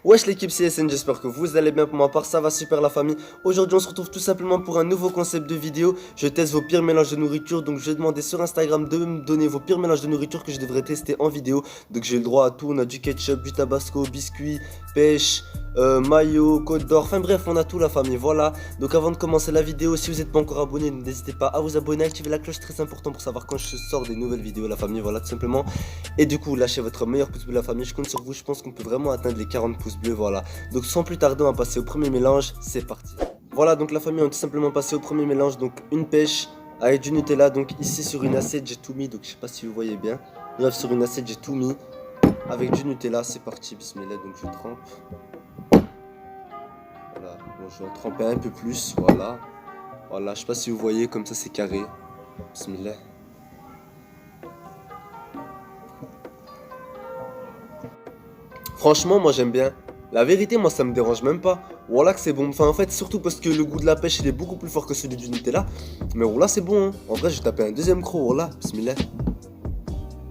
Wesh l'équipe CSN, j'espère que vous allez bien. Pour ma part ça va super la famille. Aujourd'hui on se retrouve tout simplement pour un nouveau concept de vidéo. Je teste vos pires mélanges de nourriture. Donc je vais demander sur Instagram de me donner vos pires mélanges de nourriture que je devrais tester en vidéo. Donc j'ai le droit à tout, on a du ketchup, du tabasco, biscuits, pêche, mayo, côte d'or. Enfin bref on a tout la famille, voilà. Donc avant de commencer la vidéo, si vous n'êtes pas encore abonné, n'hésitez pas à vous abonner, activer la cloche, très important pour savoir quand je sors des nouvelles vidéos la famille, voilà tout simplement. Et du coup lâchez votre meilleur pouce bleu la famille, je compte sur vous, je pense qu'on peut vraiment atteindre les 40 pouces bleus, voilà. Donc sans plus tarder on va passer au premier mélange, c'est parti. Voilà donc la famille on est tout simplement passé au premier mélange, donc une pêche avec du Nutella. Donc ici sur une assiette j'ai tout mis, donc je sais pas si vous voyez bien. Bref sur une assiette j'ai tout mis avec du Nutella, c'est parti, bismillah. Donc je trempe. Voilà, bon, je vais en tremper un peu plus, voilà. Voilà, je sais pas si vous voyez, comme ça c'est carré. Bismillah. Franchement moi j'aime bien. La vérité moi ça me dérange même pas. Voilà que c'est bon. Enfin en fait surtout parce que le goût de la pêche il est beaucoup plus fort que celui du Nutella. Mais voilà c'est bon hein. En vrai j'ai tapé un deuxième croc, voilà. Bismillah.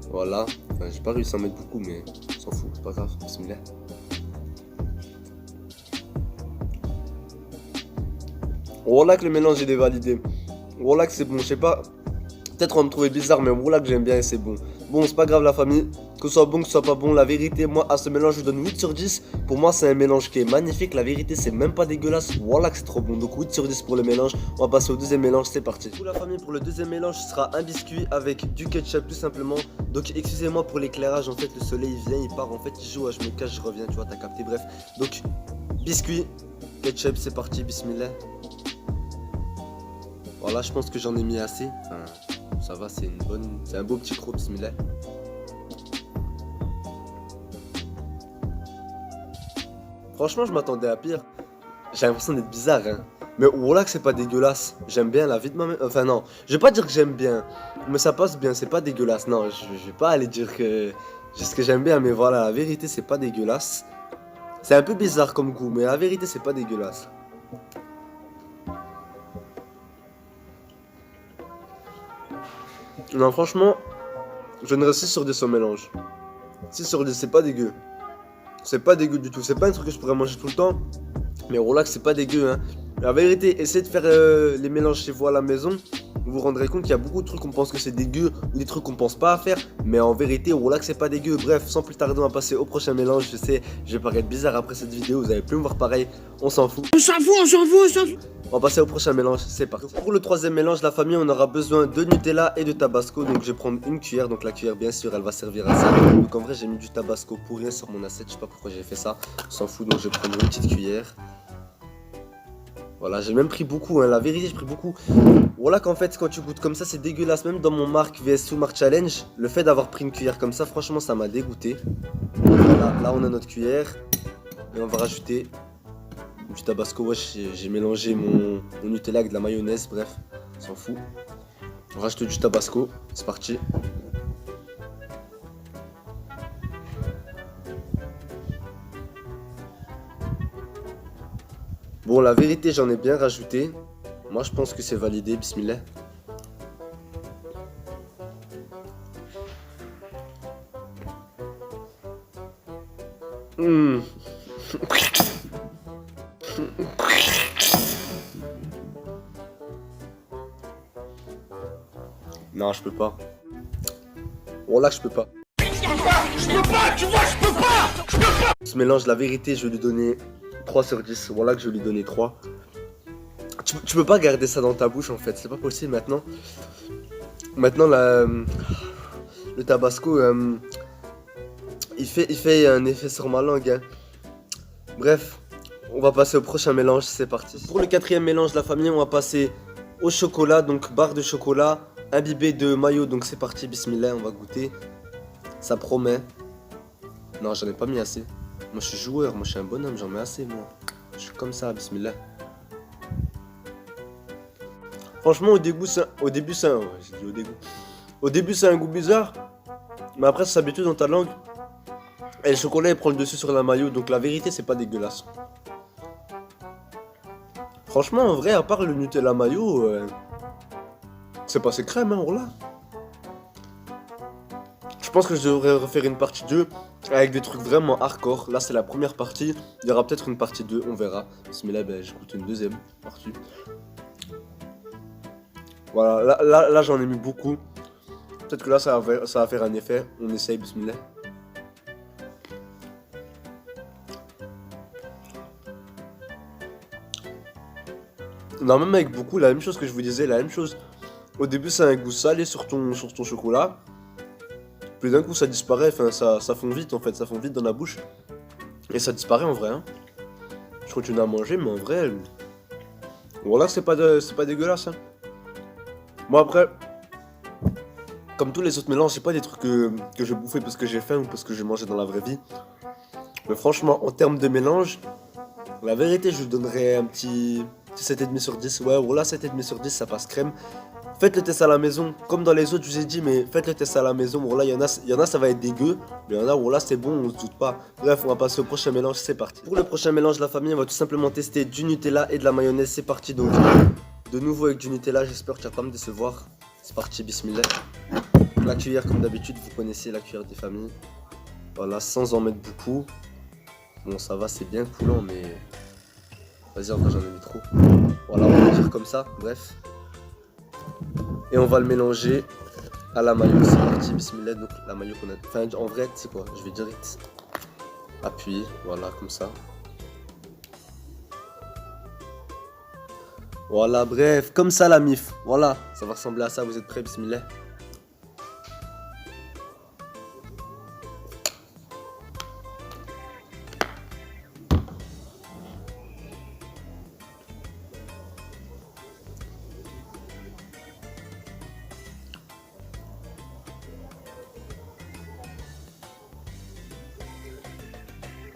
Voilà. Enfin j'ai pas réussi à en mettre beaucoup mais on s'en fout, c'est pas grave. Bismillah. Voilà que le mélange est dévalidé. Voilà que c'est bon, je sais pas. Peut-être on va me trouver bizarre, mais voilà que j'aime bien et c'est bon. Bon, c'est pas grave la famille, que ce soit bon, que ce soit pas bon. La vérité, moi, à ce mélange, je donne 8 sur 10. Pour moi, c'est un mélange qui est magnifique. La vérité, c'est même pas dégueulasse. Voilà que c'est trop bon. Donc 8 sur 10 pour le mélange. On va passer au deuxième mélange, c'est parti. Pour la famille, pour le deuxième mélange, ce sera un biscuit avec du ketchup, tout simplement. Donc excusez-moi pour l'éclairage, en fait, le soleil, il vient, il part. En fait, il joue, je me cache, je reviens, tu vois, t'as capté. Bref, donc biscuit, ketchup, c'est parti, bismillah. Voilà, je pense que j'en ai mis assez. Enfin, ça va, c'est un beau petit croc, bismillah. Franchement, je m'attendais à pire. J'ai l'impression d'être bizarre, hein. Mais voilà que c'est pas dégueulasse. J'aime bien la vie de ma mère. Enfin, non, je vais pas dire que j'aime bien. Mais ça passe bien, c'est pas dégueulasse. Non, je vais pas aller dire que j'ai ce que j'aime bien. Mais voilà, la vérité, c'est pas dégueulasse. C'est un peu bizarre comme goût, mais la vérité, c'est pas dégueulasse. Non, franchement, je donnerais 6 sur 10 au mélange. 6 sur 10, c'est pas dégueu. C'est pas dégueu du tout. C'est pas un truc que je pourrais manger tout le temps. Mais relax, c'est pas dégueu, hein. La vérité, essayez de faire les mélanges chez vous à la maison. Vous vous rendrez compte qu'il y a beaucoup de trucs qu'on pense que c'est dégueu ou des trucs qu'on pense pas à faire. Mais en vérité, relax, c'est pas dégueu. Bref, sans plus tarder, on va passer au prochain mélange. Je sais, je vais paraître bizarre après cette vidéo. Vous allez plus me voir pareil. On s'en fout. On s'en fout, on s'en fout, on s'en fout. On va passer au prochain mélange, c'est parti. Donc pour le troisième mélange, la famille, on aura besoin de Nutella et de Tabasco. Donc je vais prendre une cuillère, donc la cuillère bien sûr elle va servir à ça. Donc en vrai j'ai mis du Tabasco pour rien sur mon assiette, je sais pas pourquoi j'ai fait ça. On s'en fout, donc je vais prendre une petite cuillère. Voilà, j'ai même pris beaucoup, hein. La vérité j'ai pris beaucoup. Voilà qu'en fait quand tu goûtes comme ça c'est dégueulasse. Même dans mon Marc vs Soumar Challenge, le fait d'avoir pris une cuillère comme ça, franchement ça m'a dégoûté. Voilà, là on a notre cuillère. Et on va rajouter du Tabasco. Ouais, j'ai mélangé mon Nutella avec de la mayonnaise, bref, on s'en fout. On rajoute du Tabasco, c'est parti. Bon, la vérité, j'en ai bien rajouté. Moi, je pense que c'est validé, bismillah. Non, je peux pas. Oh là, je peux pas. Je peux pas, tu vois, je peux pas. Ce mélange, la vérité, je vais lui donner 3 sur 10. Voilà que je vais lui donner 3. Tu peux pas garder ça dans ta bouche en fait, c'est pas possible maintenant. Maintenant, le Tabasco, il fait un effet sur ma langue, hein. Bref, on va passer au prochain mélange, c'est parti. Pour le quatrième mélange, la famille, on va passer au chocolat, donc barre de chocolat, imbibé de mayo, donc c'est parti, bismillah, on va goûter. Ça promet. Non, j'en ai pas mis assez. Moi, je suis joueur, moi, je suis un bonhomme, j'en mets assez, moi. Je suis comme ça, bismillah. Franchement, au début, c'est un... Ouais, j'ai dit au début. Au début, c'est un goût bizarre, mais après, ça s'habitue dans ta langue. Et le chocolat, il prend le dessus sur la mayo, donc la vérité, c'est pas dégueulasse. Franchement, en vrai, à part le Nutella mayo, c'est pas crème, hein, là. Je pense que je devrais refaire une partie 2 avec des trucs vraiment hardcore. Là c'est la première partie, il y aura peut-être une partie 2, on verra. Mais là ben, j'écoute une deuxième partie. Voilà, là j'en ai mis beaucoup. Peut-être que là ça va faire un effet, on essaye, bismillah. Non, même avec beaucoup, la même chose que je vous disais, la même chose. Au début, c'est un goût salé sur ton chocolat. Puis d'un coup, ça disparaît, enfin, ça fond vite en fait, ça fond vite dans la bouche. Et ça disparaît en vrai. Hein. Je continue à manger, mais en vrai. Voilà, c'est pas dégueulasse. Hein. Moi, après, comme tous les autres mélanges, c'est pas des trucs que je bouffais parce que j'ai faim ou parce que j'ai mangé dans la vraie vie. Mais franchement, en termes de mélange, la vérité, je vous donnerais un petit 7,5 sur 10. Ouais, voilà, 7,5 sur 10, ça passe crème. Faites le test à la maison, comme dans les autres, je vous ai dit, mais faites le test à la maison. Voilà, il y en a, ça va être dégueu, mais il y en a, voilà, c'est bon, on se doute pas. Bref, on va passer au prochain mélange, c'est parti. Pour le prochain mélange, la famille, on va tout simplement tester du Nutella et de la mayonnaise, c'est parti. Donc, de nouveau avec du Nutella, j'espère que tu vas pas me décevoir. C'est parti, bismillah. La cuillère, comme d'habitude, vous connaissez la cuillère des familles. Voilà, sans en mettre beaucoup. Bon, ça va, c'est bien coulant, mais... Vas-y, encore j'en ai mis trop. Voilà, on va dire comme ça, bref. Et on va le mélanger à la mayo, c'est parti, bismillah. Donc la mayo qu'on a... Enfin, en vrai, c'est quoi? Je vais direct appuyer, voilà, comme ça. Voilà, bref, comme ça la mif. Voilà, ça va ressembler à ça, vous êtes prêts, bismillah?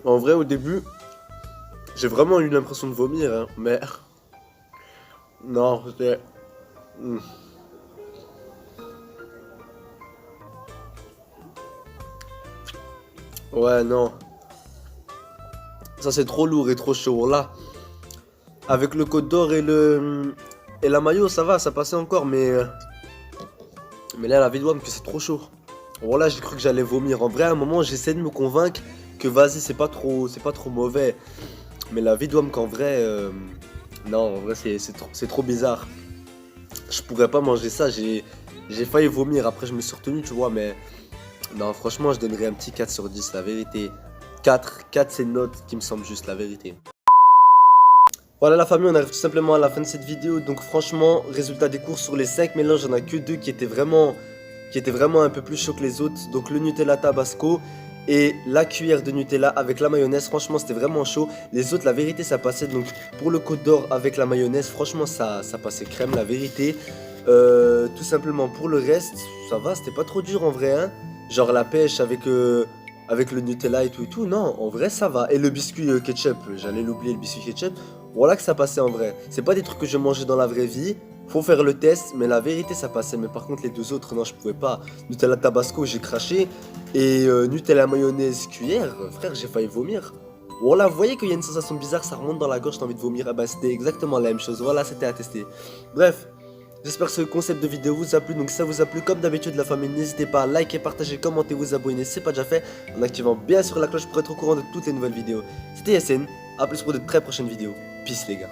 En vrai, au début, j'ai vraiment eu l'impression de vomir, hein, mais... Non, c'était... Ouais, non. Ça, c'est trop lourd et trop chaud, là. Avec le Côte d'Or et la mayo, ça va, ça passait encore, mais... Mais là, la vidouane, que c'est trop chaud. Voilà, j'ai cru que j'allais vomir. En vrai, à un moment, j'essaie de me convaincre que vas-y, c'est pas trop mauvais. Mais la vidouane, qu'en vrai... Non, en vrai, c'est trop bizarre. Je pourrais pas manger ça, j'ai failli vomir. Après, je me suis retenu, tu vois, mais... Non, franchement, je donnerais un petit 4 sur 10, la vérité. 4 c'est une note qui me semble juste, la vérité. Voilà la famille, on arrive tout simplement à la fin de cette vidéo. Donc franchement, résultat des courses sur les 5 mélanges, j'en ai que 2 qui étaient vraiment un peu plus chauds que les autres. Donc le Nutella Tabasco et la cuillère de Nutella avec la mayonnaise. Franchement, c'était vraiment chaud. Les autres, la vérité, ça passait. Donc pour le Côte d'Or avec la mayonnaise, franchement, ça passait crème, la vérité. Tout simplement pour le reste, ça va, c'était pas trop dur en vrai, hein. Genre la pêche avec le Nutella et tout, non, en vrai ça va. Et le biscuit ketchup, j'allais l'oublier, le biscuit ketchup, voilà que ça passait en vrai. C'est pas des trucs que je mangeais dans la vraie vie, faut faire le test, mais la vérité ça passait. Mais par contre les deux autres, non, je pouvais pas. Nutella Tabasco, j'ai craché, et Nutella mayonnaise cuillère, frère, j'ai failli vomir. Voilà, vous voyez qu'il y a une sensation bizarre, ça remonte dans la gorge, t'as envie de vomir, ah bah c'était exactement la même chose, voilà, c'était à tester. Bref. J'espère que ce concept de vidéo vous a plu, donc si ça vous a plu, comme d'habitude la famille, n'hésitez pas à liker, partager, commenter, vous abonner si c'est pas déjà fait, en activant bien sûr la cloche pour être au courant de toutes les nouvelles vidéos. C'était Yassine, à plus pour de très prochaines vidéos, peace les gars.